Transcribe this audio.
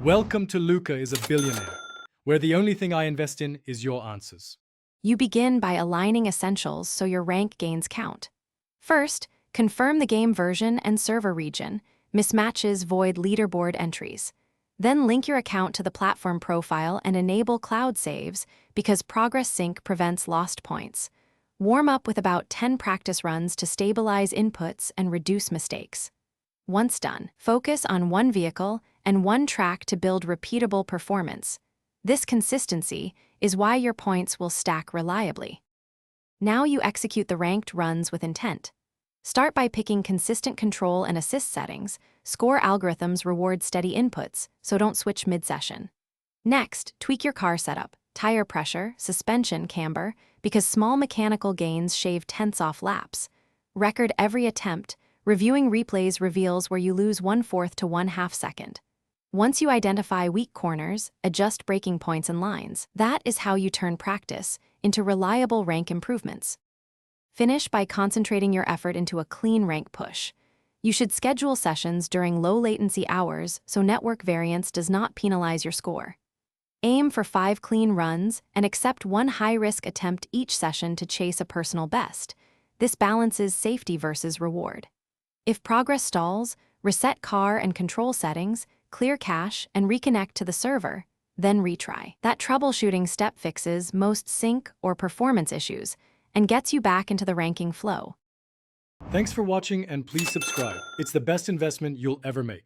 Welcome to Luca is a Billionaire, where the only thing I invest in is your answers. You begin by aligning essentials so your rank gains count. First, confirm the game version and server region. Mismatches void leaderboard entries. Then link your account to the platform profile and enable cloud saves because Progress Sync prevents lost points. Warm up with about 10 practice runs to stabilize inputs and reduce mistakes. Once done, focus on one vehicle and one track to build repeatable performance. This consistency is why your points will stack reliably. Now you execute the ranked runs with intent. Start by picking consistent control and assist settings. Score algorithms reward steady inputs, so don't switch mid-session. Next, tweak your car setup, tire pressure, suspension camber, because small mechanical gains shave tenths off laps. Record every attempt. Reviewing replays reveals where you lose 1/4 to 1/2 second. Once you identify weak corners, adjust breaking points and lines. That is how you turn practice into reliable rank improvements. Finish by concentrating your effort into a clean rank push. You should schedule sessions during low-latency hours so network variance does not penalize your score. Aim for 5 clean runs and accept one high-risk attempt each session to chase a personal best. This balances safety versus reward. If progress stalls, reset car and control settings, clear cache, and reconnect to the server, then retry. That troubleshooting step fixes most sync or performance issues and gets you back into the ranking flow. Thanks for watching and please subscribe. It's the best investment you'll ever make.